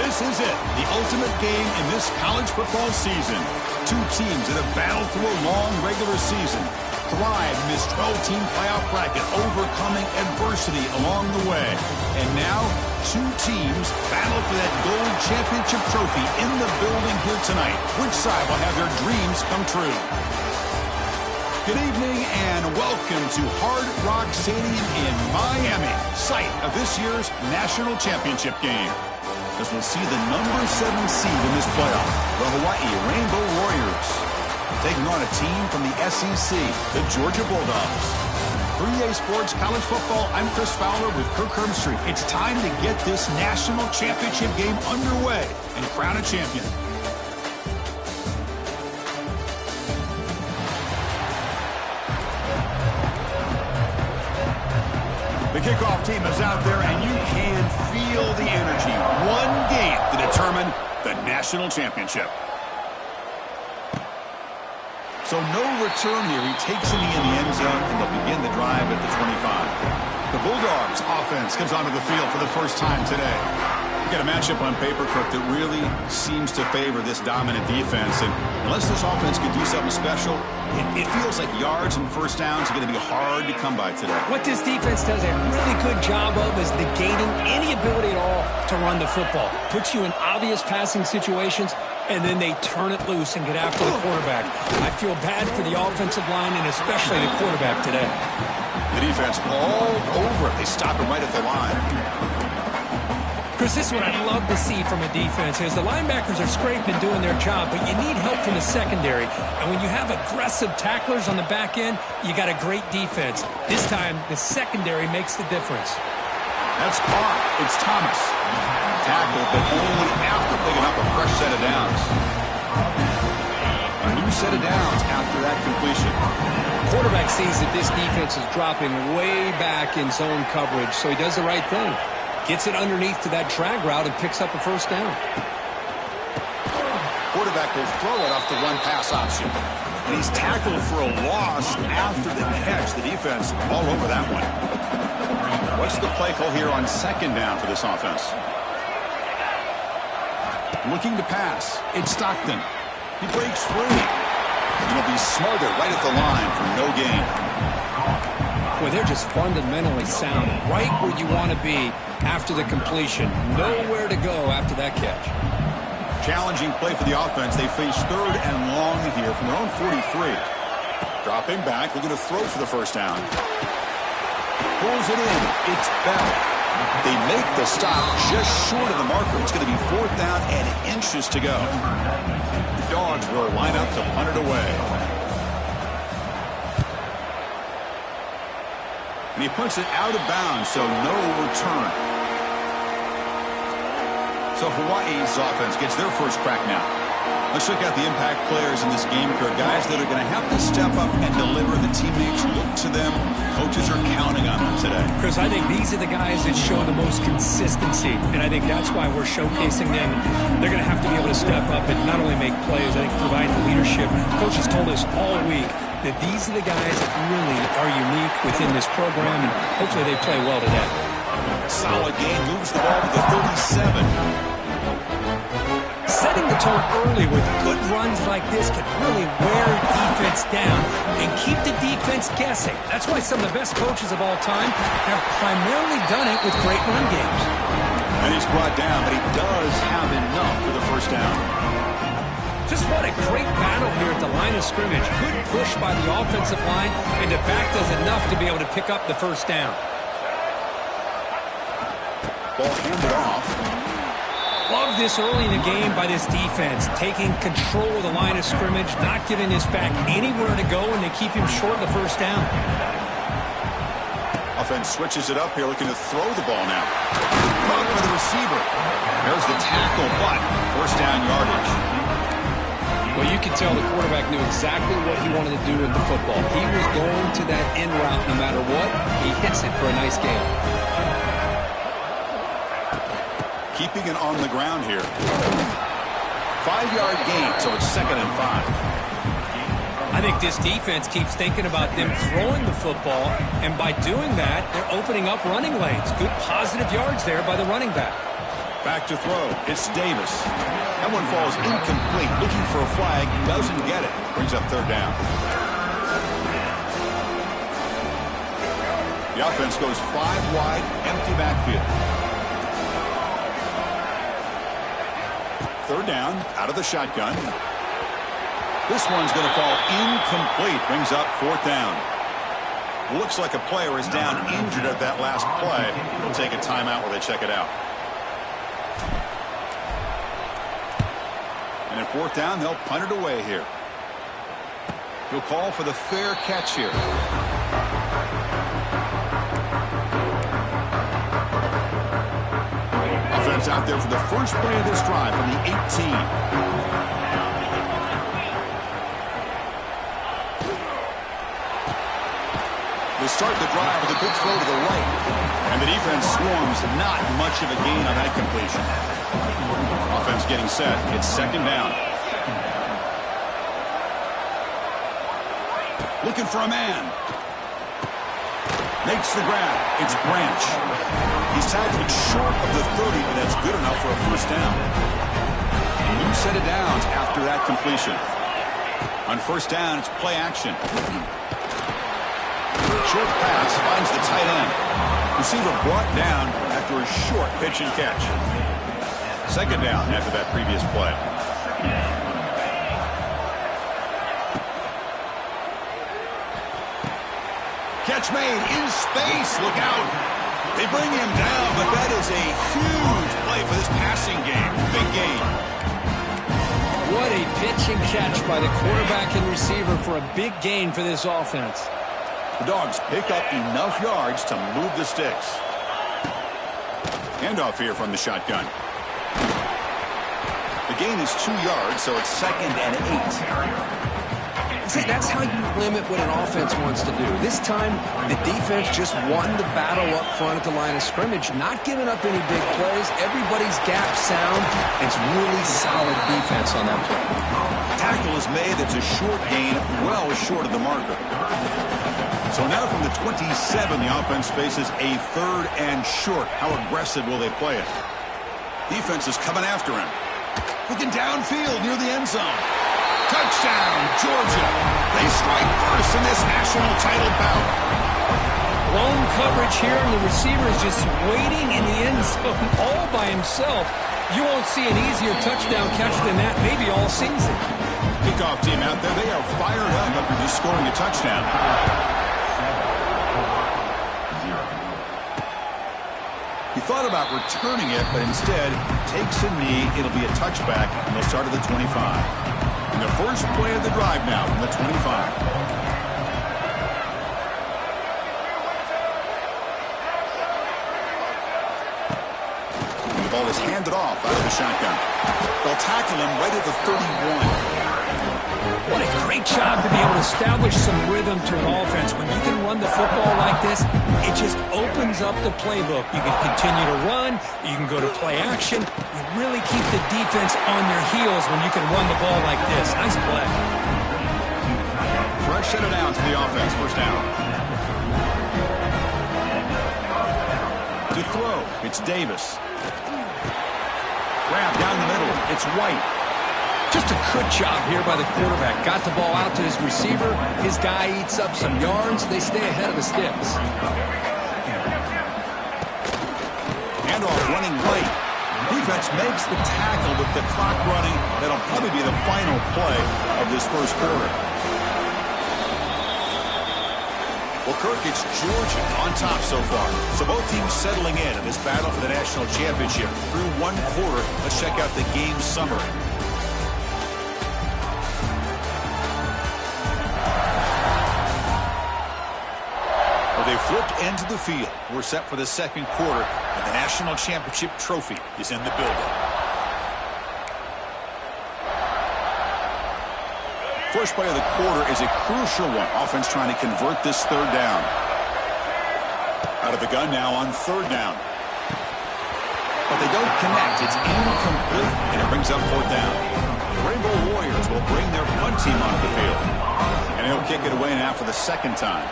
This is it, the ultimate game in this college football season. Two teams that have battled through a long regular season, thrived in this 12-team playoff bracket, overcoming adversity along the way. And now, two teams battle for that gold championship trophy in the building here tonight. Which side will have their dreams come true? Good evening and welcome to Hard Rock Stadium in Miami, site of this year's national championship game. As we'll see the number 7 seed in this playoff, the Hawaii Rainbow Warriors, taking on a team from the SEC, the Georgia Bulldogs. 3A Sports College Football, I'm Chris Fowler with Kirk Hermstreet. It's time to get this national championship game underway and crown a champion. The kickoff team is out there, and you can feel the energy. One game to determine the national championship. So no return here. He takes it in the end zone, and they'll begin the drive at the 25. The Bulldogs offense comes onto the field for the first time today. You got a matchup on paper, Kirk, that really seems to favor this dominant defense. And unless this offense can do something special, it feels like yards and first downs are going to be hard to come by today. What this defense does a really good job of is negating any ability at all to run the football. Puts you in obvious passing situations, and then they turn it loose and get after the quarterback. I feel bad for the offensive line and especially the quarterback today. The defense all over it. They stop it right at the line. Chris, this is what I'd love to see from a defense is the linebackers are scraping doing their job, but you need help from the secondary. And when you have aggressive tacklers on the back end, you got a great defense. This time, the secondary makes the difference. That's caught. It's Thomas. Tackled, but only after picking up a fresh set of downs. A new set of downs after that completion. Quarterback sees that this defense is dropping way back in zone coverage, so he does the right thing. Gets it underneath to that drag route and picks up a first down. Quarterback will throw it off the run-pass option. And he's tackled for a loss after the catch. The defense all over that one. What's the play call here on second down for this offense? Looking to pass. It's Stockton. He breaks free. And he'll be smothered right at the line for no gain. Boy, they're just fundamentally sound, right where you want to be after the completion. Nowhere to go after that catch. Challenging play for the offense. They face third and long here from their own 43. Dropping back, looking to throw for the first down. Pulls it in. It's Bell. They make the stop just short of the marker. It's going to be 4th down and inches to go. The Dogs will line up to punt it away. And he puts it out of bounds, so no return. So Hawaii's offense gets their first crack now. Let's check out the impact players in this game, Kirk. Guys that are going to have to step up and deliver. The teammates look to them. Coaches are counting on them today. Chris, I think these are the guys that show the most consistency, and I think that's why we're showcasing them. They're going to have to be able to step up and not only make plays, I think provide the leadership. Coaches told us all week that these are the guys that really are unique within this program, and hopefully they play well today. Solid game, moves the ball to the 37. Setting the tone early with good runs like this can really wear defense down and keep the defense guessing. That's why some of the best coaches of all time have primarily done it with great run games. And he's brought down, but he does have enough for the first down. Just what a great battle here at the line of scrimmage. Good push by the offensive line, and the back does enough to be able to pick up the first down. Ball handed off. Love this early in the game by this defense, taking control of the line of scrimmage, not giving this back anywhere to go, and they keep him short of the first down. Offense switches it up here, looking to throw the ball now. Caught by the receiver. There's the tackle, but first down yardage. Well, you can tell the quarterback knew exactly what he wanted to do with the football. He was going to that in route no matter what. He hits it for a nice gain. Keeping it on the ground here. 5-yard gain, so it's 2nd and 5. I think this defense keeps thinking about them throwing the football, and by doing that, they're opening up running lanes. Good positive yards there by the running back. Back to throw. It's Davis. That one falls incomplete. Looking for a flag. Doesn't get it. Brings up third down. The offense goes 5 wide, empty backfield. Third down, out of the shotgun. This one's going to fall incomplete. Brings up fourth down. Looks like a player is down injured at that last play. They'll take a timeout while they check it out. And at fourth down, they'll punt it away here. He'll call for the fair catch here. Offense out there for the first play of this drive from the 18. They start the drive with a good throw to the right. And the defense swarms. Not much of a gain on that completion. Offense getting set. It's second down. Looking for a man. Makes the grab. It's Branch. He's tackled short of the 30, but that's good enough for a first down. New set of downs after that completion. On first down, it's play action. Short pass finds the tight end. Receiver brought down after a short pitch and catch. Second down after that previous play. Catch made in space. Look out. They bring him down, but that is a huge play for this passing game. Big gain. What a pitch and catch by the quarterback and receiver for a big gain for this offense. The Dogs pick up enough yards to move the sticks. Handoff here from the shotgun. The gain is 2 yards, so it's second and 8. See, that's how you limit what an offense wants to do. This time, the defense just won the battle up front at the line of scrimmage, not giving up any big plays. Everybody's gap sound. It's really solid defense on that play. Tackle is made. That's a short gain, well short of the marker. So now from the 27, the offense faces a third and short. How aggressive will they play it? Defense is coming after him. Looking downfield near the end zone. Touchdown, Georgia. They strike first in this national title bout. Blown coverage here, and the receiver is just waiting in the end zone all by himself. You won't see an easier touchdown catch than that maybe all season. Kickoff team out there, they are fired up after just scoring a touchdown. He thought about returning it, but instead takes a knee. It'll be a touchback, and they'll start at the 25. And the first play of the drive now from the 25. And the ball is handed off out of the shotgun. They'll tackle him right at the 31. What a great job to be able to establish some rhythm to an offense. When you can run the football like this, it just opens up the playbook. You can continue to run. You can go to play action. You really keep the defense on their heels when you can run the ball like this. Nice play. Fresh set of downs for the offense. First down. To throw, it's Davis. Grab down the middle. It's White. Just a good job here by the quarterback. Got the ball out to his receiver. His guy eats up some yards. They stay ahead of the sticks. Handoff running late. Defense makes the tackle with the clock running. That'll probably be the final play of this first quarter. Well, Kirk, it's Georgia on top so far. So both teams settling in this battle for the national championship. Through one quarter, let's check out the game summary. They flipped into the field. We're set for the second quarter, and the national championship trophy is in the building. First play of the quarter is a crucial one. Offense trying to convert this third down. Out of the gun now on third down. But they don't connect. It's incomplete, and it brings up fourth down. The Rainbow Warriors will bring their punt team onto the field. And he'll kick it away now for the second time.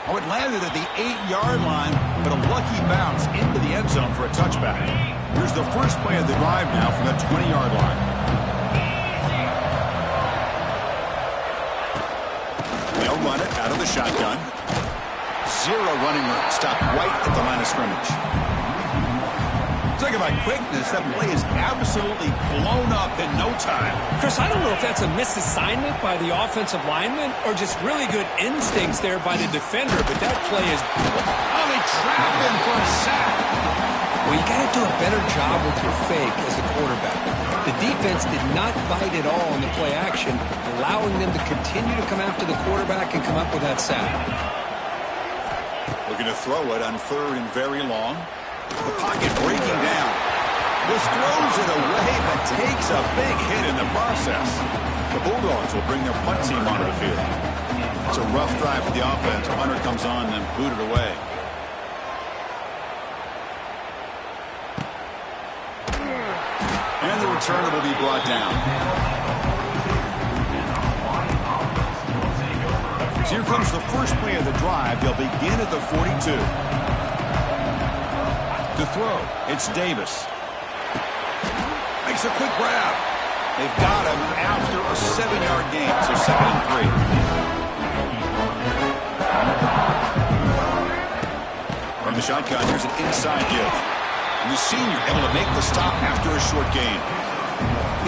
Oh, it landed at the 8-yard line, but a lucky bounce into the end zone for a touchback. Here's the first play of the drive now from the 20-yard line. They'll run it out of the shotgun. Zero running room. Stop right at the line of scrimmage. Talking about quickness, that play is absolutely blown up in no time. Chris, I don't know if that's a misassignment by the offensive lineman or just really good instincts there by the defender, but that play is... Oh, they trap him for a sack. Well, you got to do a better job with your fake as a quarterback. The defense did not bite at all in the play action, allowing them to continue to come after the quarterback and come up with that sack. Looking to throw it on 3rd and very long. The pocket breaking down. This throws it away, but takes a big hit in the process. The Bulldogs will bring their punt team onto the field. It's a rough drive for the offense. Hunter comes on and booted away. And the returner will be brought down. So here comes the first play of the drive. They'll begin at the 42. To throw, it's Davis. Makes a quick grab. They've got him after a 7-yard gain, so 2nd and 3. From the shotgun, here's an inside give. And the senior able to make the stop after a short gain.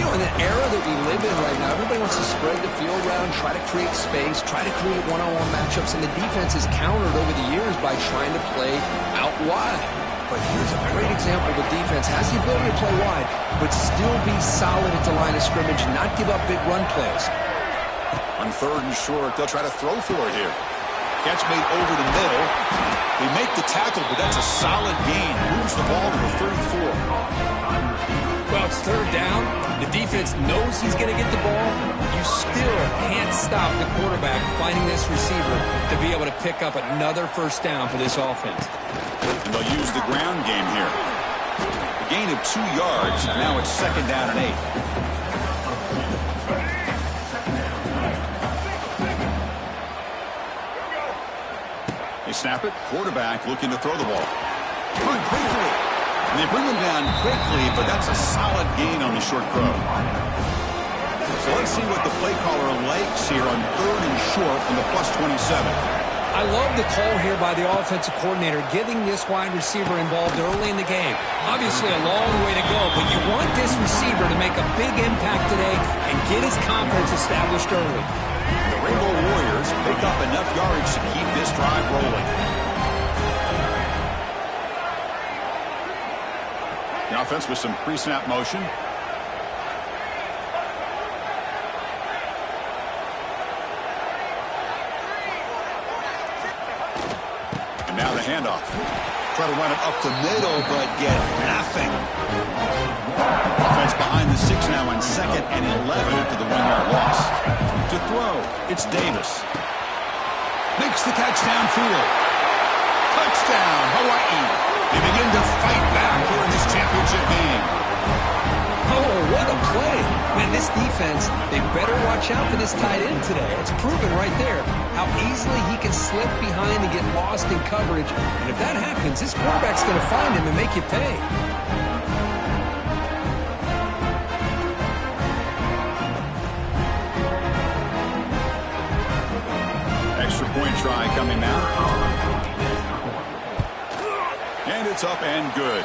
You know, in the era that we live in right now, everybody wants to spread the field around, try to create space, try to create one-on-one matchups, and the defense is countered over the years by trying to play out wide. But here's a great example. The defense has the ability to play wide, but still be solid at the line of scrimmage and not give up big run plays. On 3rd and short, they'll try to throw for it here. Catch made over the middle. They make the tackle, but that's a solid gain. Moves the ball to the 34. Well, it's 3rd down. The defense knows he's going to get the ball. You still can't stop the quarterback finding this receiver to be able to pick up another first down for this offense. And they'll use the ground game here. A gain of 2 yards. Now it's 2nd down and 8. They snap it. Quarterback looking to throw the ball. Run quickly. And they bring him down quickly, but that's a solid gain on the short throw. So let's see what the play caller likes here on 3rd and short from the +27. I love the call here by the offensive coordinator, getting this wide receiver involved early in the game. Obviously a long way to go, but you want this receiver to make a big impact today and get his confidence established early. The Rainbow Warriors pick up enough yards to keep this drive rolling. The offense with some pre-snap motion. Now the handoff. Try to run it up the middle, but get nothing. Offense behind the 6 now on 2nd and 11 after the 1-yard loss. To throw, it's Davis. Makes the catch downfield. Touchdown, Hawaii. They begin to fight back here in this championship game. Oh, what a play. Man, this defense, they better watch out for this tight end today. It's proven right there how easily he can slip behind and get lost in coverage. And if that happens, this quarterback's going to find him and make you pay. Extra point try coming now. And it's up and good.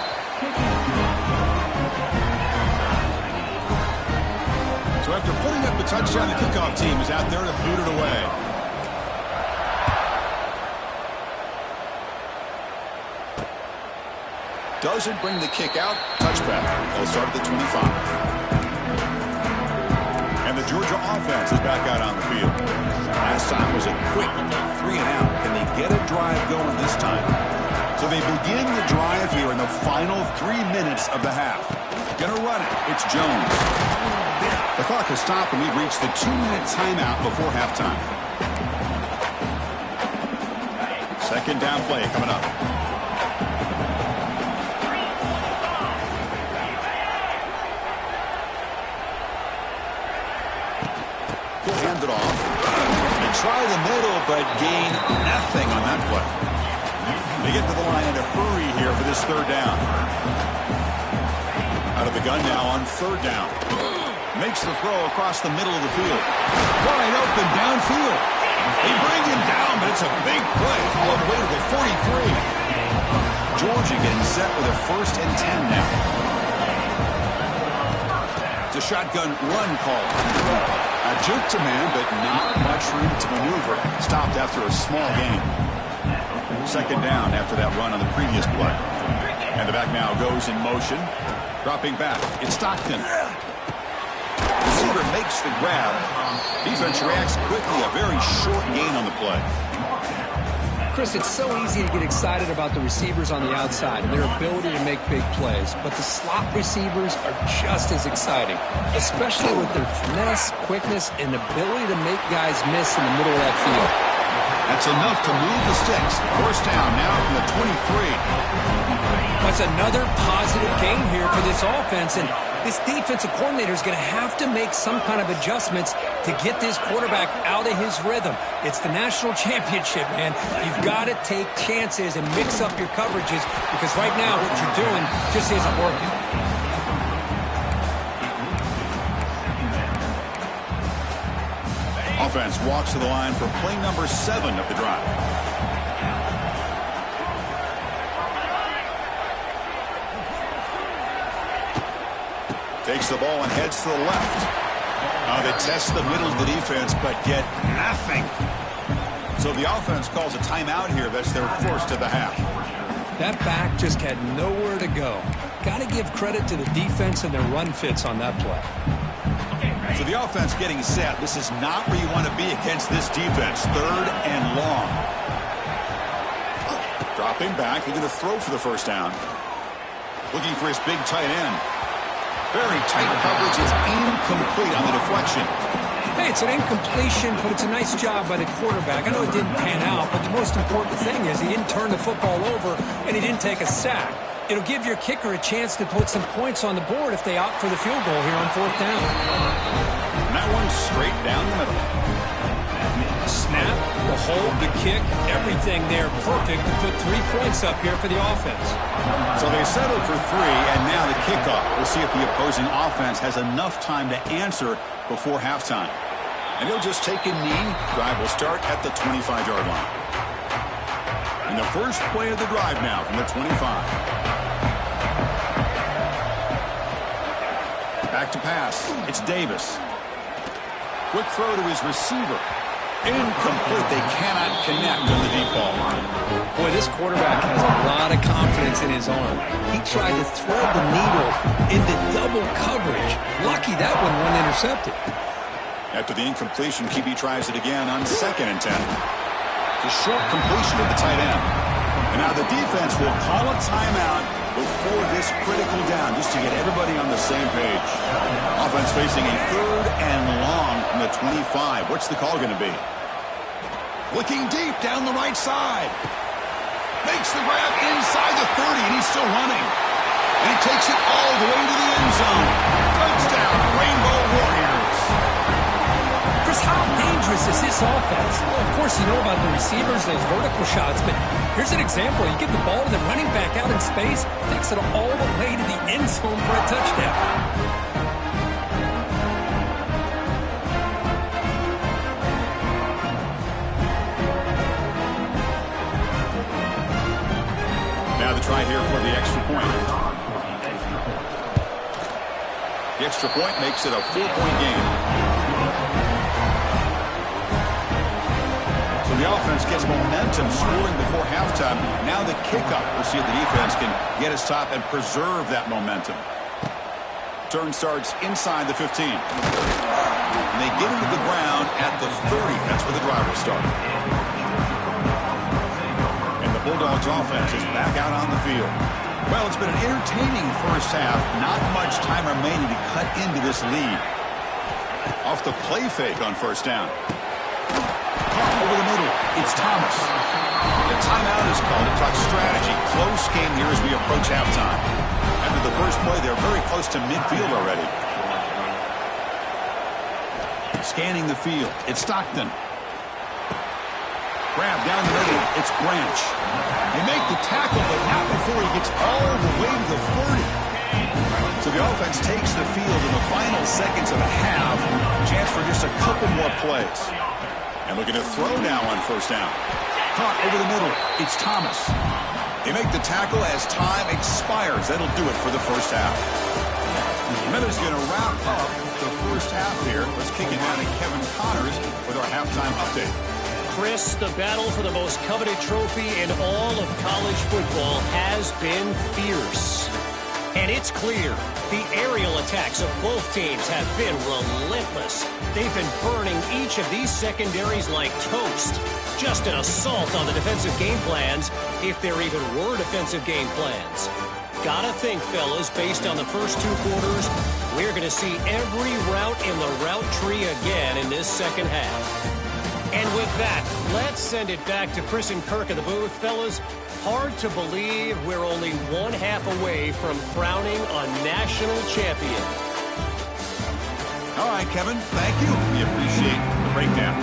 So after putting up the touchdown, the kickoff team is out there to boot it away. Doesn't bring the kick out. Touchback. They'll start at the 25. And the Georgia offense is back out on the field. Last time was a quick 3 and out. Can they get a drive going this time? So they begin the drive here in the final 3 minutes of the half. Gonna run it. It's Jones. The clock has stopped, and we've reached the 2-minute timeout before halftime. 2nd down play coming up. hand it off. They try the middle, but gain nothing on that play. They get to the line in a hurry here for this third down. Out of the gun now on third down. Makes the throw across the middle of the field. Wide open downfield. They bring him down, but it's a big play all the way to the 43. Georgia getting set with a 1st and 10 now. It's a shotgun run call. A juke to man, but not much room to maneuver. Stopped after a small gain. Second down after that run on the previous play. And the back now goes in motion. Dropping back. It's Stockton. Receiver makes the grab. Defense reacts quickly. A very short gain on the play. Chris, it's so easy to get excited about the receivers on the outside and their ability to make big plays, but the slot receivers are just as exciting, especially with their finesse, quickness, and ability to make guys miss in the middle of that field. That's enough to move the sticks. First down now from the 23. That's another positive gain here for this offense, and this defensive coordinator is going to have to make some kind of adjustments to get this quarterback out of his rhythm. It's the national championship, man. You've got to take chances and mix up your coverages because right now what you're doing just isn't working. Offense walks to the line for play number 7 of the drive. Takes the ball and heads to the left. They test the middle of the defense, but get nothing. So the offense calls a timeout here. That's their first of the half. That back just had nowhere to go. Got to give credit to the defense and their run fits on that play. So the offense getting set. This is not where you want to be against this defense. Third and long. Dropping back. He's going to throw for the first down. Looking for his big tight end. Very tight coverage is incomplete on the deflection. Hey, it's an incompletion, but it's a nice job by the quarterback. I know it didn't pan out, but the most important thing is he didn't turn the football over and he didn't take a sack. It'll give your kicker a chance to put some points on the board if they opt for the field goal here on fourth down. And that one's straight down the middle. Snap, the hold, the kick, everything there perfect to put 3 points up here for the offense. So they settled for 3, and now the kickoff. We'll see if the opposing offense has enough time to answer before halftime. And he'll just take a knee. Drive will start at the 25-yard line. And the first play of the drive now from the 25. Back to pass. It's Davis. Quick throw to his receiver. Incomplete. They cannot connect on the deep ball. Boy, this quarterback has a lot of confidence in his arm. He tried to thread the needle into double coverage. Lucky that one wasn't intercepted. After the incompletion, QB tries it again on 2nd and 10. It's a short completion of the tight end. And now the defense will call a timeout before this critical down just to get everybody on the same page. Offense facing a 3rd and long from the 25. What's the call going to be? Looking deep down the right side. Makes the grab inside the 30, and he's still running. And he takes it all the way to the end zone. Touchdown, Rainbow Warriors. Chris, how dangerous is this offense? Well, of course, you know about the receivers, those vertical shots, but here's an example. You give the ball to the running back out in space, takes it all the way to the end zone for a touchdown. Now the try here for the extra point. The extra point makes it a 4-point game. So the offense gets momentum scoring before halftime. Now the kickoff. We'll see if the defense can get a stop and preserve that momentum. Turn starts inside the 15. And they get into the ground at the 30. That's where the drive will start. Bulldogs offense is back out on the field. Well, it's been an entertaining first half. Not much time remaining to cut into this lead. Off the play fake on first down. Over the middle, it's Thomas. The timeout is called to talk strategy. Close game here as we approach halftime. After the first play, they're very close to midfield already. Scanning the field. It's Stockton. Grab down the middle. It's Branch. They make the tackle, but not before he gets all the way to the 30. So the offense takes the field in the final seconds of a half. Chance for just a couple more plays. And looking to throw now on first down. Caught over the middle. It's Thomas. They make the tackle as time expires. That'll do it for the first half. Miller's going to wrap up the first half here. Let's kick it down to Kevin Connors with our halftime update. Chris, the battle for the most coveted trophy in all of college football has been fierce. And it's clear the aerial attacks of both teams have been relentless. They've been burning each of these secondaries like toast. Just an assault on the defensive game plans, if there even were defensive game plans. Gotta think, fellas, based on the first two quarters, we're going to see every route in the route tree again in this second half. And with that, let's send it back to Chris and Kirk in the booth. Fellas, hard to believe we're only one half away from crowning a national champion. All right, Kevin, thank you. We appreciate the breakdown.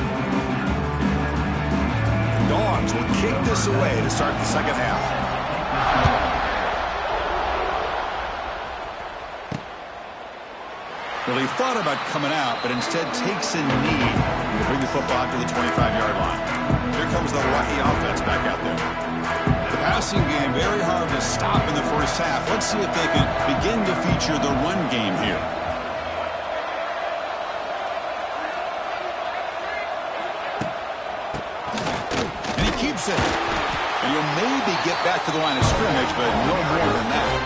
Dogs will kick this away to start the second half. Well, he thought about coming out, but instead takes a knee to bring the football to the 25-yard line. Here comes the Lucky offense back out there. The passing game, very hard to stop in the first half. Let's see if they can begin to feature the run game here. And he keeps it. And he'll maybe get back to the line of scrimmage, but no more than that.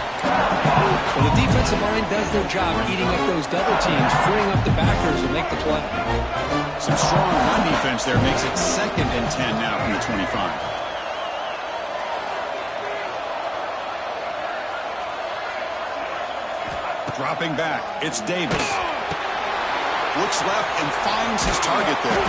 Well, the defensive line does their job eating up those double teams, freeing up the backers to make the play. Some strong run defense there makes it 2nd and 10 now from the 25. Dropping back, it's Davis. Looks left and finds his target there.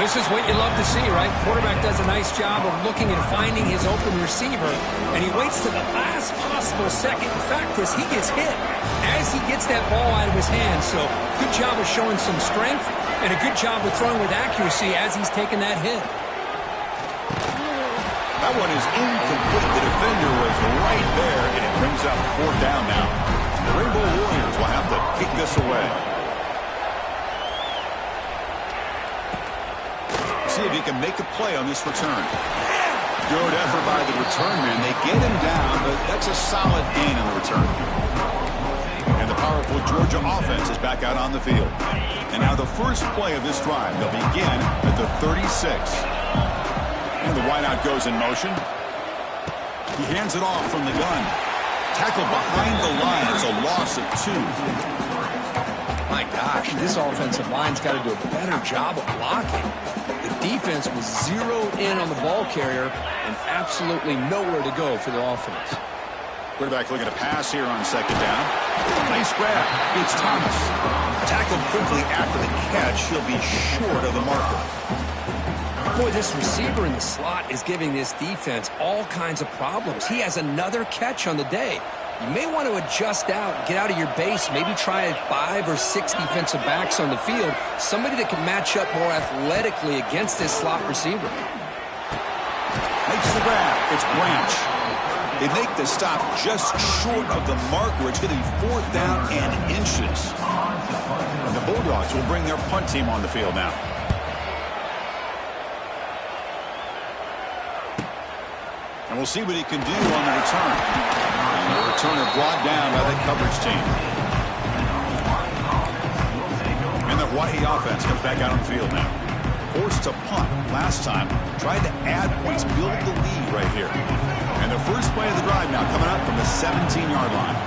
This is what you love to see, right? Quarterback does a nice job of looking and finding his open receiver, and he waits to the last possible second. In fact, Chris, he gets hit as he gets that ball out of his hands. So good job of showing some strength and a good job of throwing with accuracy as he's taking that hit. That one is incomplete. The defender was right there, and it brings up 4th down now. The Rainbow Warriors will have to kick this away. See if he can make a play on this return. Good effort by the return man. They get him down, but that's a solid gain on the return. And the powerful Georgia offense is back out on the field. And now the first play of this drive. They'll begin at the 36. And the wideout goes in motion. He hands it off from the gun. Tackled behind the line. It's a loss of 2. My gosh, this offensive line's got to do a better job of blocking. The defense was zeroed in on the ball carrier and absolutely nowhere to go for the offense. Quarterback looking to pass here on 2nd down. Nice grab. It's Thomas. Tackled quickly after the catch. He'll be short of the marker. Boy, this receiver in the slot is giving this defense all kinds of problems. He has another catch on the day. You may want to adjust out, get out of your base, maybe try 5 or 6 defensive backs on the field, somebody that can match up more athletically against this slot receiver. Makes the grab. It's Branch. They make the stop just short of the marker. It's going to be 4th down and inches. And the Bulldogs will bring their punt team on the field now. And we'll see what he can do on the return. And the returner brought down by the coverage team. And the Hawaii offense comes back out on the field now. Forced to punt last time. Tried to add points, build the lead right here. And the first play of the drive now coming up from the 17-yard line.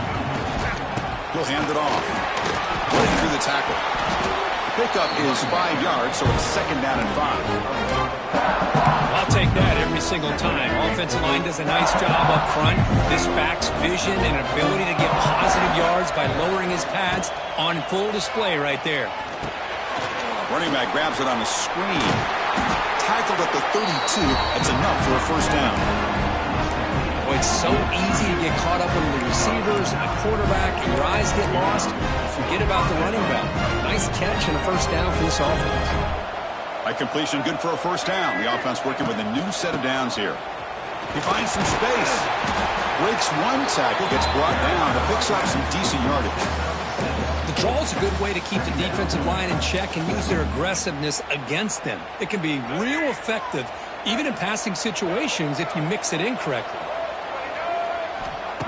He'll hand it off. Running through the tackle. Pickup is 5 yards, so it's 2nd down and 5. I'll take that every single time. Offensive line does a nice job up front. This back's vision and ability to get positive yards by lowering his pads on full display right there. Running back grabs it on the screen. Tackled at the 32. That's enough for a first down. Well, it's so easy to get caught up in the receivers and the quarterback, and your eyes get lost. Forget about the running back. Nice catch and a first down for this offense. A completion good for a first down. The offense working with a new set of downs here. He finds some space. Breaks one tackle, gets brought down, and picks up some decent yardage. The draw is a good way to keep the defensive line in check and use their aggressiveness against them. It can be real effective, even in passing situations, if you mix it in correctly.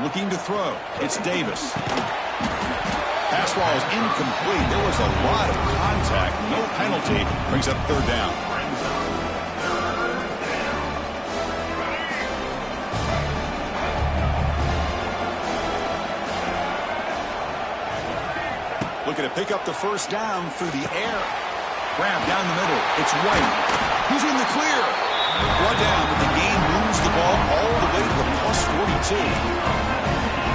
Looking to throw. It's Davis. Pass ball is incomplete. There was a lot of contact. No penalty. Brings up third down. Looking to pick up the first down through the air. Grab down the middle. It's White. He's in the clear. Brought down, but the game moves the ball all the way to the plus 42.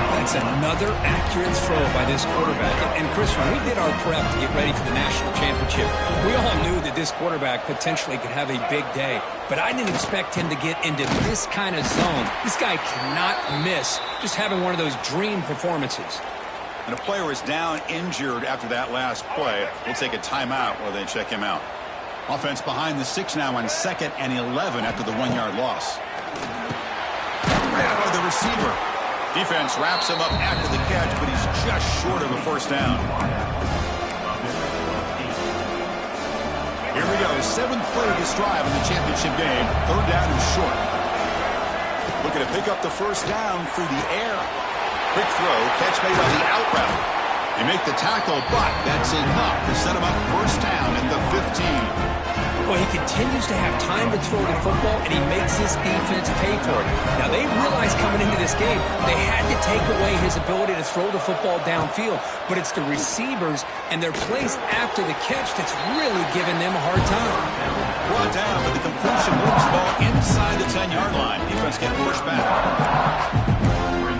That's another accurate throw by this quarterback. And Chris, when we did our prep to get ready for the national championship, we all knew that this quarterback potentially could have a big day. But I didn't expect him to get into this kind of zone. This guy cannot miss, just having one of those dream performances. And a player is down injured after that last play. We'll take a timeout while they check him out. Offense behind the 6 now on 2nd and 11 after the 1-yard loss. Right by the receiver. Defense wraps him up after the catch, but he's just short of a first down. Here we go. 7th play of this drive in the championship game. Third down and short. Looking to pick up the first down through the air. Quick throw, catch made on the out route. They make the tackle, but that's enough to set him up first down at the 15. Well, he continues to have time to throw the football, and he makes his defense pay for it. Now, they realized coming into this game they had to take away his ability to throw the football downfield, but it's the receivers and their plays after the catch that's really giving them a hard time. Brought down, but the completion moves the ball inside the 10-yard line. Defense getting pushed back.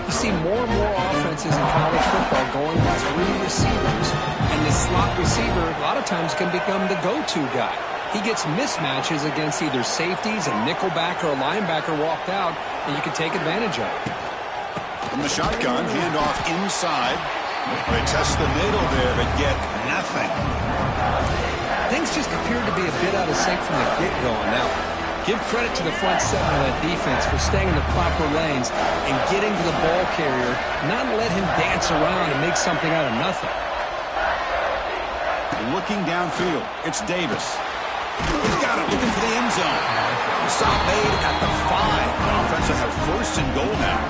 You see more and more offenses in college football going with 3 receivers, and the slot receiver a lot of times can become the go-to guy. He gets mismatches against either safeties, a nickelback, or a linebacker walked out, and you can take advantage of it. From the shotgun, handoff inside. They test the middle there, but get nothing. Things just appeared to be a bit out of sync from the get-go on that one. Give credit to the front seven of that defense for staying in the proper lanes and getting to the ball carrier, not let him dance around and make something out of nothing. Looking downfield, it's Davis. He's got it, looking for the end zone. Stop made at the 5. The offense will have first and goal now.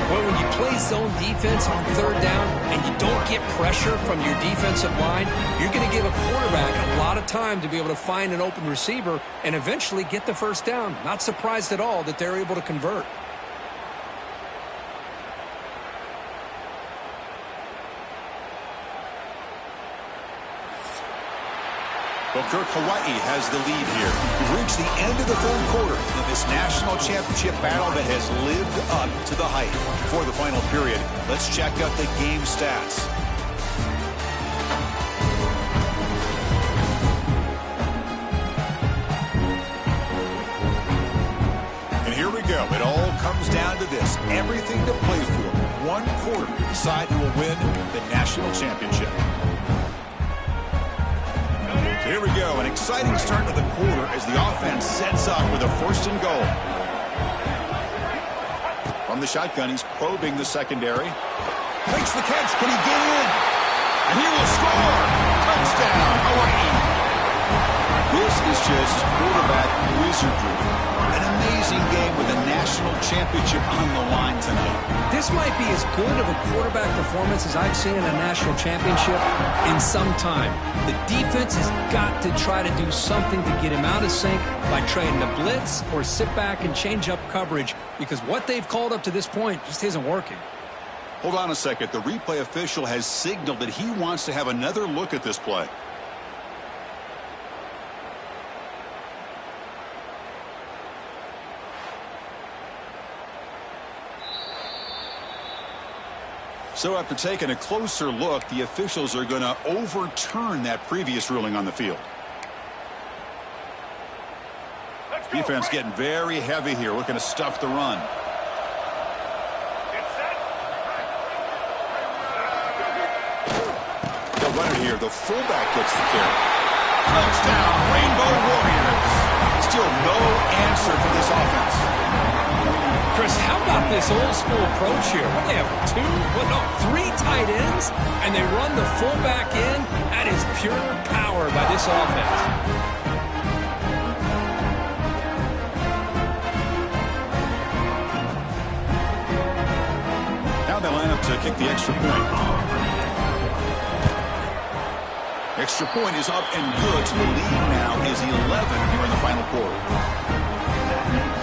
Well, when you play zone defense on third down and you don't get pressure from your defensive line, you're going to give a quarterback a lot of time to be able to find an open receiver and eventually get the first down. Not surprised at all that they're able to convert. Well, Kirk, Hawaii has the lead here. We've reached the end of the third quarter in this national championship battle that has lived up to the hype. Before the final period, let's check out the game stats. And here we go. It all comes down to this. Everything to play for. One quarter to decide who will win the national championship. Here we go, an exciting start to the quarter as the offense sets up with a first and goal. From the shotgun, he's probing the secondary. Makes the catch, can he get in? And he will score! Touchdown, Hawaii! This is just quarterback wizardry. An amazing game with a national championship on the line tonight. This might be as good of a quarterback performance as I've seen in a national championship in some time. The defense has got to try to do something to get him out of sync by trying to blitz or sit back and change up coverage, because what they've called up to this point just isn't working. Hold on a second. The replay official has signaled that he wants to have another look at this play. So after taking a closer look, the officials are going to overturn that previous ruling on the field. Defense getting very heavy here, looking to stuff the run. run it here. The fullback gets the carry. Touchdown, Rainbow Warriors. Still no answer for this offense. Chris, how about this old school approach here? What, they have three tight ends, and they run the fullback in? That is pure power by this offense. Now they line up to kick the extra point. Extra point is up and good. So the lead now is 11 here in the final quarter.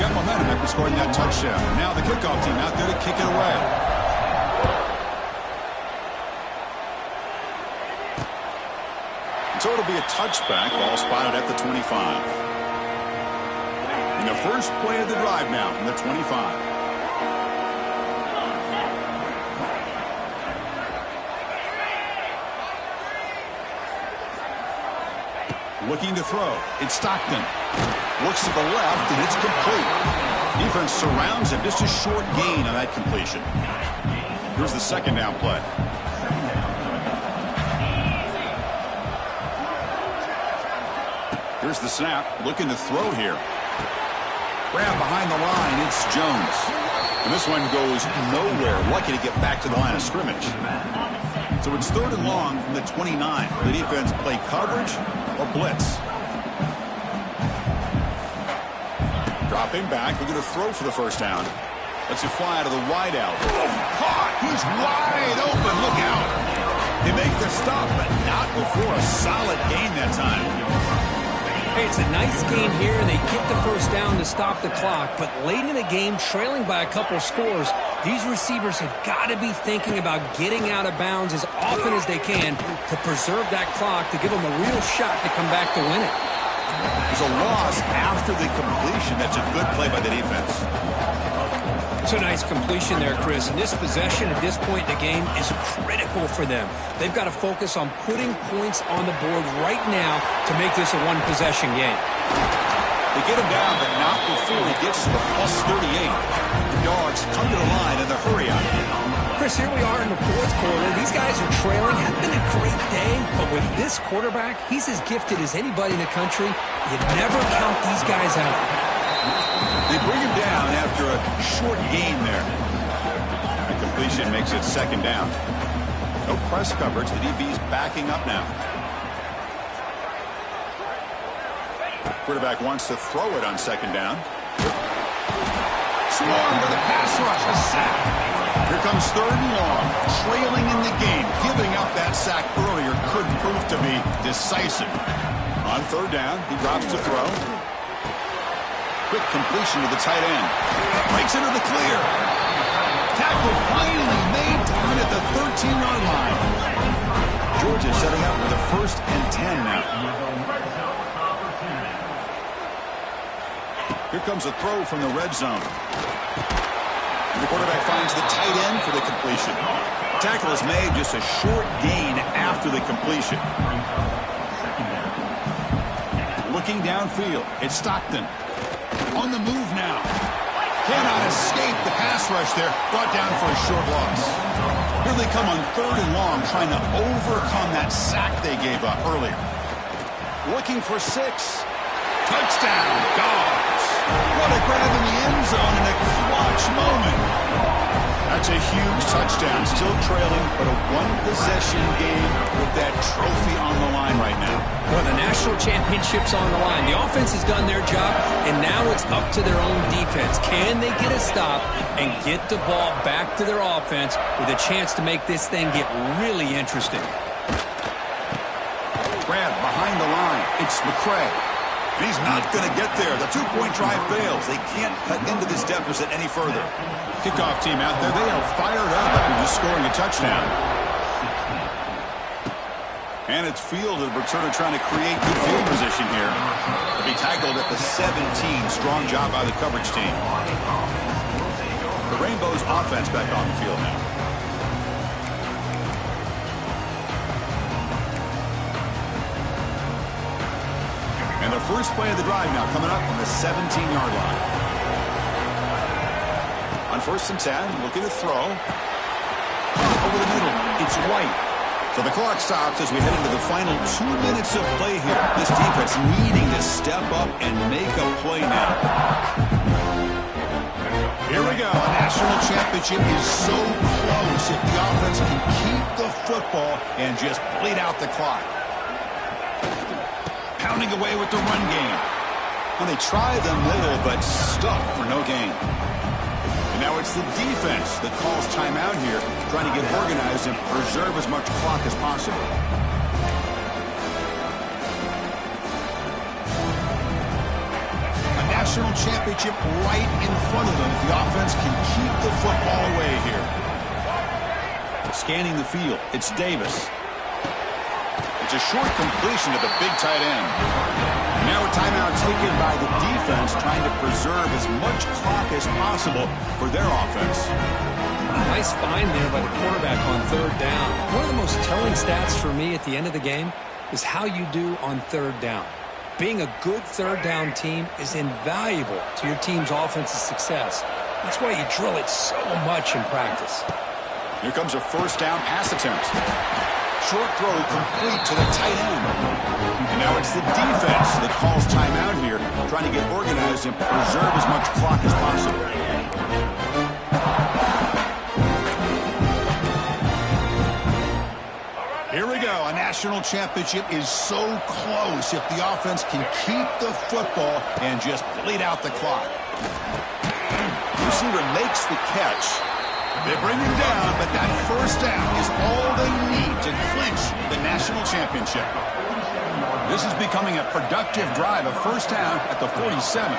Got momentum after scoring that touchdown. Now the kickoff team out there to kick it away. So it'll be a touchback, ball spotted at the 25. And the first play of the drive now from the 25. Looking to throw. It's Stockton. Looks to the left, and it's complete. Defense surrounds him. Just a short gain on that completion. Here's the second down play. Here's the snap. Looking to throw here. Grab behind the line. It's Jones. And this one goes nowhere. Lucky to get back to the line of scrimmage. So it's 3rd and long from the 29. The defense play coverage or blitz. Dropping back, we're going to throw for the first down. Let's it fly out of the wide out. Caught! He's wide open. Look out! They make the stop, but not before a solid gain that time. Hey, it's a nice gain here, and they get the first down to stop the clock. But late in the game, trailing by a couple scores, these receivers have got to be thinking about getting out of bounds as often as they can to preserve that clock, to give them a real shot to come back to win it. There's a loss after the completion. That's a good play by the defense. It's a nice completion there, Chris. And this possession at this point in the game is critical for them. They've got to focus on putting points on the board right now to make this a one-possession game. They get him down, but not before he gets to the +38. The Dogs come to the line in the hurry up. Chris, here we are in the 4th quarter. These guys are trailing. Hasn't been a great day, but with this quarterback, he's as gifted as anybody in the country. You never count these guys out. They bring him down after a short gain there. The completion makes it 2nd down. No press coverage. The DB's backing up now. Quarterback wants to throw it on 2nd down. Swarm to the pass rush. A sack. Here comes 3rd and long. Trailing in the game. Giving up that sack earlier could prove to be decisive. On 3rd down, he drops to throw. Quick completion to the tight end. Breaks into the clear. Tackle finally made down at the 13-yard line. Georgia setting up with a 1st and 10 now. Here comes a throw from the red zone. The quarterback finds the tight end for the completion. Tackle is made, just a short gain after the completion. Looking downfield, it's Stockton. On the move now. Cannot escape the pass rush there. Brought down for a short loss. Here they come on 3rd and long, trying to overcome that sack they gave up earlier. Looking for 6. Touchdown, Dogs. What a grab in the end zone in a clutch moment. That's a huge touchdown. Still trailing, but a one-possession game with that trophy on the line right now. Well, the national championship's on the line. The offense has done their job, and now it's up to their own defense. Can they get a stop and get the ball back to their offense with a chance to make this thing get really interesting? Grab behind the line. It's McCray. He's not going to get there. The 2-point drive fails. They can't cut into this deficit any further. Kickoff team out there. They are fired up after just scoring a touchdown. And it's fielded. We're sort of trying to create good field position here. They'll be tackled at the 17. Strong job by the coverage team. The Rainbows offense back on the field now. And the first play of the drive now coming up from the 17-yard line. On 1st and 10, looking to throw. Over the middle, it's White. So the clock stops as we head into the final 2 minutes of play here. This defense needing to step up and make a play now. Here we go. A national championship is so close if the offense can keep the football and just bleed out the clock. Pounding away with the run game. Well, they try them little, but stuff for no gain. And now it's the defense that calls timeout here, trying to get organized and preserve as much clock as possible. A national championship right in front of them if the offense can keep the football away here. Scanning the field, it's Davis. It's a short completion to the big tight end. Now a timeout taken by the defense, trying to preserve as much clock as possible for their offense. Nice find there by the quarterback on third down. One of the most telling stats for me at the end of the game is how you do on third down. Being a good third down team is invaluable to your team's offensive success. That's why you drill it so much in practice. Here comes a first down pass attempt. Short throw complete to the tight end. And now it's the defense that calls timeout here, trying to get organized and preserve as much clock as possible. Here we go. A national championship is so close if the offense can keep the football and just bleed out the clock. Receiver makes the catch. They bring him down, but that first down is all they need to clinch the national championship. This is becoming a productive drive, a first down at the 47.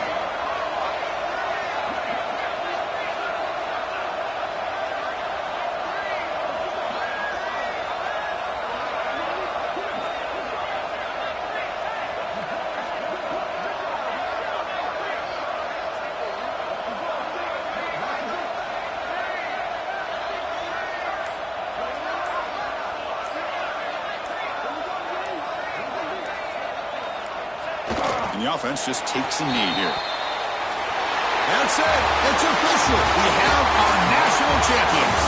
And the offense just takes a knee here. That's it. It's official. We have our national champions.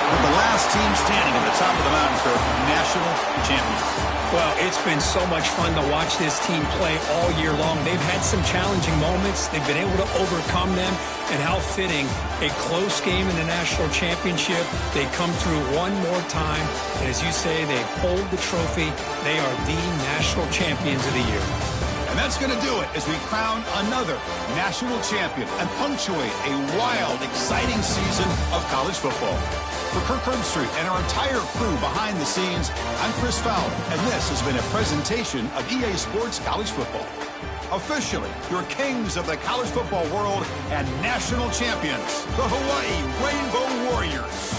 With the last team standing at the top of the mountain for national champions. Well, it's been so much fun to watch this team play all year long. They've had some challenging moments. They've been able to overcome them. And how fitting, a close game in the national championship. They come through one more time. And as you say, they hold the trophy. They are the national champions of the year. And that's going to do it as we crown another national champion and punctuate a wild, exciting season of college football. For Kirk Herbstreit and our entire crew behind the scenes, I'm Chris Fowler, and this has been a presentation of EA Sports College Football. Officially, your kings of the college football world and national champions, the Hawaii Rainbow Warriors.